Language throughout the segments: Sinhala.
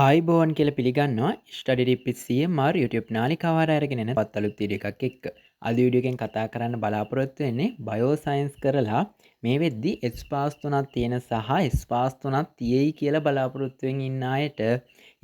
ආයිබෝවන් කියලා පිළිගන්නවා study tip with CMR YouTube නාලිකාව හරහා අරගෙන එන තවත් අලුත් වීඩියෝ එකක් එක්ක. අද වීඩියෝ එකෙන් කතා කරන්න බලාපොරොත්තු වෙන්නේ බයෝ සයන්ස් කරලා මේ වෙද්දි S පාස් 3ක් තියෙන සහ S පාස් 3ක් තියෙයි කියලා බලාපොරොත්තු වෙමින් ඉන්න අයට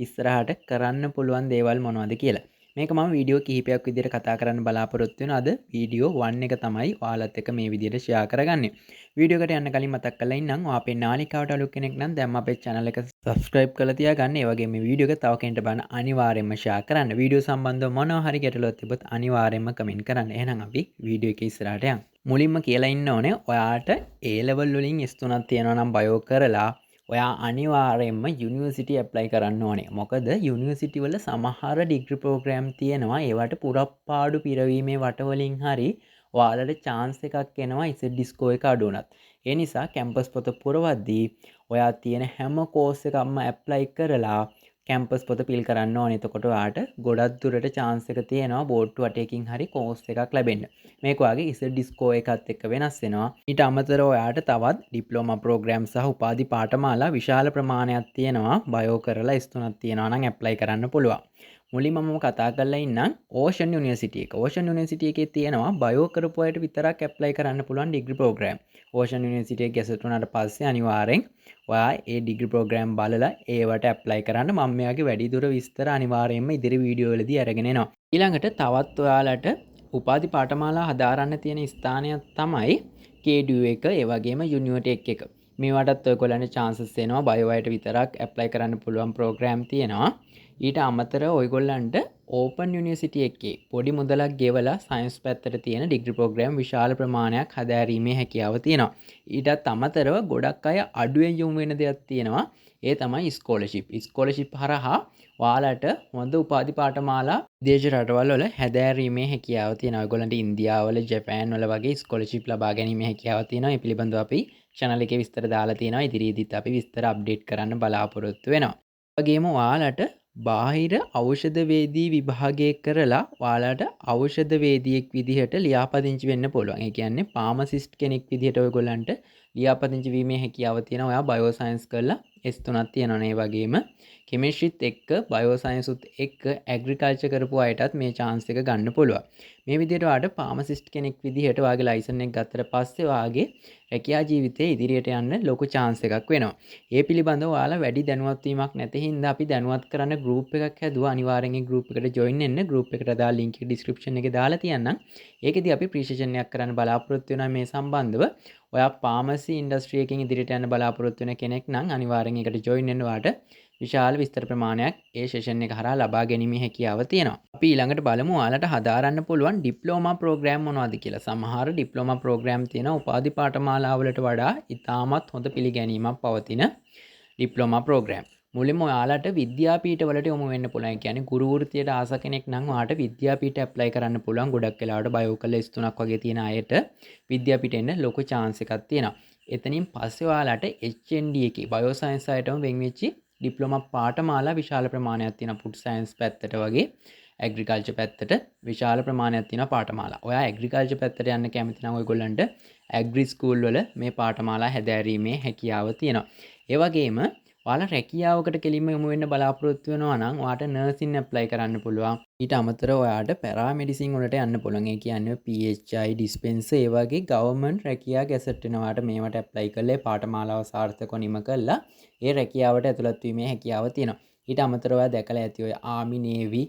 ඉස්සරහට කරන්න පුළුවන් දේවල් මොනවද කියලා. මේක මම වීඩියෝ කිහිපයක් විදිහට කතා කරන්න බලාපොරොත්තු වෙනවා. අද වීඩියෝ 1 එක තමයි ඔයාලත් එක්ක මේ විදිහට ෂෙයා කරගන්නේ. වීඩියෝ එකට යන්න කලින් මතක් කරලා ඉන්නම් ඔයා අපේ නාලිකාවට අලුත් කෙනෙක් නම් දැන් අපේ channel එක subscribe කරලා තියාගන්න. ඒ වගේම මේ වීඩියෝ එක තව කෙනෙක්ට බලන්න අනිවාර්යයෙන්ම share කරන්න. වීඩියෝ සම්බන්ධව මොනවා හරි ගැටලුවක් තිබ්බොත් අනිවාර්යයෙන්ම comment කරන්න. එහෙනම් අපි වීඩියෝ එක ඉස්සරහට යමු. මුලින්ම කියලා ඉන්න ඕනේ ඔයාට A level වලින් S3ක් තියෙනවා නම් බයෝ කරලා ඔයා අනිවාර්යයෙන්ම යුනිවර්සිටි ඇප්ලයි කරන්න ඕනේ. මොකද යුනිවර්සිටි වල සමහර ඩිග්‍රී ප්‍රෝග්‍රෑම් තියෙනවා. ඒවට පුරප්පාඩු පිරවීමේ වටවලින් හරි ඔයාලට chance එකක් එනවා ඉසෙඩ් ස්කෝර් එක අඩු වුණත්. ඒ නිසා කැම්පස් පොත පුරවද්දී ඔයා තියෙන හැම කෝස් එකක්ම ඇප්ලයි කරලා කැම්පස් පොත පිල් කරන්න ඕනේ. එතකොට ඔයාට ගොඩක් දුරට chance එක තියෙනවා බෝඩ් 8කින් හරි කෝස් එකක් ලැබෙන්න. මේක ඔයාගේ ඉසෙඩ් ස්කෝර් එකත් එක්ක වෙනස් වෙනවා. ඊට අමතරව ඔයාට තවත් ඩිප්ලෝමා ප්‍රෝග්‍රෑම් සහ උපාධි පාඨමාලා විශාල ප්‍රමාණයක් තියෙනවා. බයෝ කරලා S3ක් තියෙනවා නම් ඇප්ලයි කරන්න පුළුවන්. මුලින්ම මම කතා කරලා ඉන්නම් ඕෂන් යුනිවර්සිටි එක. ඕෂන් යුනිවර්සිටි එකේ තියෙනවා බයෝ කරපු අයට විතරක් ඇප්ලයි කරන්න පුළුවන් ඩිග්‍රී ප්‍රෝග්‍රෑම්. ඕෂන් යුනිවර්සිටි එක ගැසට් වුණාට පස්සේ අනිවාර්යෙන් ඔයා ඒ ඩිග්‍රී ප්‍රෝග්‍රෑම් බලලා ඒවට ඇප්ලයි කරන්න. මම මෙයාගේ වැඩිදුර විස්තර අනිවාර්යයෙන්ම ඉදිරි වීඩියෝ වලදී අරගෙන එනවා. ඊළඟට තවත් ඔයාලට උපාධි පාඨමාලා හදාරන්න තියෙන ස්ථානයක් තමයි KDU එක, ඒ වගේම යුනිවර්ටෙක් එක. මේවටත් ඔයගොල්ලන්ට chances එනවා බයෝ අයට විතරක් ඇප්ලයි කරන්න පුළුවන් ප්‍රෝග්‍රෑම් තියෙනවා. ඊට අමතරව ඔයගොල්ලන්ට ඕපන් යුනිවර්සිටි එකේ පොඩි මුදලක් ගෙවලා සයන්ස් පැත්තට තියෙන ඩිග්‍රී ප්‍රෝග්‍රෑම් විශාල ප්‍රමාණයක් හදාරීමේ හැකියාව තියෙනවා. ඊටත් අමතරව ගොඩක් අය අඩුවෙන් යොමු වෙන දෙයක් තියෙනවා. ඒ තමයි ස්කෝලර්ෂිප්. ස්කෝලර්ෂිප් හරහා ඔයාලට හොඳ උපාධි පාඨමාලා විදේශ රටවල් වල හැදෑරීමේ හැකියාව තියෙනවා. ඔයගොල්ලන්ට ඉන්දියාව වල, ජපාන් වල වගේ ස්කෝලර්ෂිප් ලබා ගැනීමේ හැකියාව තියෙනවා. මේ පිළිබඳව අපි channel එකේ විස්තර දාලා තියෙනවා. ඉදිරියේදීත් අපි විස්තර අප්ඩේට් කරන්න බලාපොරොත්තු වෙනවා. වගේම ඔයාලට බාහිර ඖෂධවේදී විභාගය කරලා ඔයාලට ඖෂධවේදියෙක් විදිහට ලියාපදිංචි වෙන්න පුළුවන්. ඒ කියන්නේ ෆාමසිස්ට් කෙනෙක් විදිහට ඔයගොල්ලන්ට ලියාපදිංචි වීමේ හැකියාව තියෙනවා. ඔයා බයෝ සයන්ස් කරලා S3ක් තියෙනවනේ. ඒ වගේම කෙමිස්ට්‍රිත් එක්ක බයෝ සයන්ස් උත් එක්ක ඇග්‍රිකල්චර් කරපු අයටත් මේ chance එක ගන්න පුළුවන්. මේ විදිහට ඔයාට ෆාමසිස්ට් කෙනෙක් විදිහට ඔයාගේ ලයිසන් එක ගත්තට පස්සේ ඔයාගේ රැකියා ජීවිතේ ඉදිරියට යන්න ලොකු chance එකක් වෙනවා. ඒ පිළිබඳව ඔයාලා වැඩි දැනුවත් වීමක් නැති හින්දා අපි දැනුවත් කරන්න group එකක් හැදුවා. අනිවාර්යෙන් ඒ group එකට join වෙන්න. group එකට දාලා link එක description එකේ දාලා තියන්නම්. ඒකෙදි අපි pre-session එකක් කරන්න බලාපොරොත්තු වෙනවා මේ සම්බන්ධව. ඔයා pharmacy industry එකකින් ඉදිරියට යන්න බලාපොරොත්තු වෙන කෙනෙක් නම් අනිවාර්යෙන් ඒකට join වෙන්න ඔයාට විශාල විස්තර ප්‍රමාණයක් ඒ session එක හරහා ලබා ගැනීමේ හැකියාව තියෙනවා. අපි ඊළඟට බලමු ඔයාලට හදාරන්න පුළුවන් ඩිප්ලෝමා ප්‍රෝග්‍රෑම් මොනවද කියලා. සමහර ඩිප්ලෝමා ප්‍රෝග්‍රෑම් තියෙනවා උපාධි පාඨමාලාවලට වඩා ඉතාමත් හොඳ පිළිගැනීමක් පවතින ඩිප්ලෝමා ප්‍රෝග්‍රෑම්. මුලින්ම ඔයාලට විද්‍යාපීඨවලට යොමු වෙන්න පුළුවන්. ඒ කියන්නේ ගුරු වෘත්තියට ආස කෙනෙක් නම් ඔයාට විද්‍යාපීඨ ඇප්ලයි කරන්න පුළුවන්. ගොඩක් වෙලාවට බයෝ කළ S3ක් වගේ තියෙන අයට විද්‍යාපීඨ එන්න ලොකු chance එකක් තියෙනවා. එතනින් පස්සේ ඔයාලට HND එකේ බයෝ සයන්ස් අයටම වෙන් වෙච්චි ඩිප්ලෝමා පාඨමාලා විශාල ප්‍රමාණයක් තියෙනවා. ෆුඩ් සයන්ස් පැත්තට වගේ ඇග්‍රිකල්චර් පැත්තට විශාල ප්‍රමාණයක් තියෙනවා පාඨමාලා. ඔයා ඇග්‍රිකල්චර් පැත්තට යන්න කැමති නම් ඔයගොල්ලන්ට ඇග්‍රි ස්කූල් වල මේ පාඨමාලා හැදෑරීමේ හැකියාව තියෙනවා. ඒ වගේම ඔයාලා රැකියාවකට කෙලින්ම යොමු වෙන්න බලාපොරොත්තු වෙනවා නම් ඔයාට නර්සින් ඇප්ලයි කරන්න පුළුවන්. ඊට අමතරව ඔයාට පැරාමෙඩිසින් වලට යන්න පුළුවන්. ඒ කියන්නේ PHI ඩිස්පෙන්සර් ඒ වගේ ගවර්න්මන්ට් රැකියා ගැසට් වෙනවාට මේවට ඇප්ලයි කරලා ඒ පාඨමාලාව සාර්ථකව නිම කළා ඒ රැකියාවට ඇතුළත් වීමේ හැකියාව තියෙනවා. ඊට අමතරව ඔයා දැකලා ඇති ඔය ආමි නේවි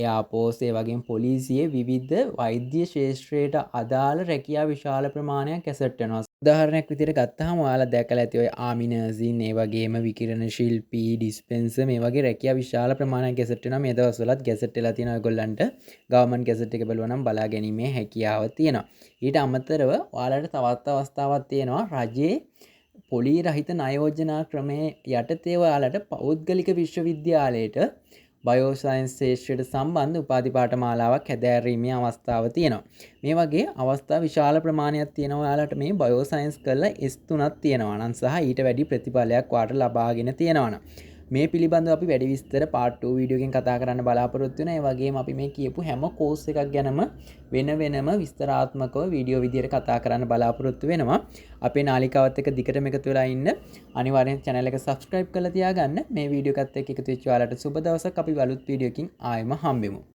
එයාපෝස් ඒ වගේම පොලිසියේ විවිධ වෛද්‍ය ශාස්ත්‍රයට අදාළ රැකියා විශාල ප්‍රමාණයක් ඇසට් වෙනවා. උදාහරණයක් විදිහට ගත්තාම ඔයාලා දැකලා ඇති ඔය ආමි නර්සින් ඒ වගේම විකිරණ ශිල්පී ඩිස්පෙන්සර් මේ වගේ රැකියා විශාල ප්‍රමාණයක් ඇසට් වෙනවා. මේ දවස්වලත් ගැසට් වෙලා තියෙනවා ඔයගොල්ලන්ට. ගවර්න්මන්ට් ගැසට් එක බලුවා නම් බලා ගැනීමේ හැකියාව තියෙනවා. ඊට අමතරව ඔයාලට තවත් අවස්ථාවක් තියෙනවා රජයේ පොලී රහිත ණය යෝජනා ක්‍රමයේ යටතේ ඔයාලට පෞද්ගලික විශ්වවිද්‍යාලයට බයෝ සයන්ස් ශාස්ත්‍රයට සම්බන්ධ උපාධි පාඨමාලාවක් හැදෑරීමේ අවස්ථාව තියෙනවා. මේ වගේ අවස්ථා විශාල ප්‍රමාණයක් තියෙනවා. ඔයාලට මේ බයෝ සයන්ස් කරලා S3ක් තියෙනවා නම් සහ ඊට වැඩි ප්‍රතිඵලයක් ඔයාලට ලබාගෙන තියෙනවා නම් මේ පිළිබඳව අපි වැඩි විස්තර part 2 වීඩියෝ එකෙන් කතා කරන්න බලාපොරොත්තු වෙනවා. ඒ වගේම අපි මේ කියපු හැම කෝස් එකක් ගැනම වෙන වෙනම විස්තරාත්මකව වීඩියෝ විදියට කතා කරන්න බලාපොරොත්තු වෙනවා. අපේ නාලිකාවත් එක්ක දිගටම එකතු වෙලා ඉන්න. අනිවාර්යෙන් channel එක subscribe කරලා තියාගන්න. මේ වීඩියෝ එකත් එක්ක එකතු වෙච්ච ඔයාලට සුබ දවසක්. අපි අලුත් වීඩියෝ එකකින් ආයෙම හම්බෙමු.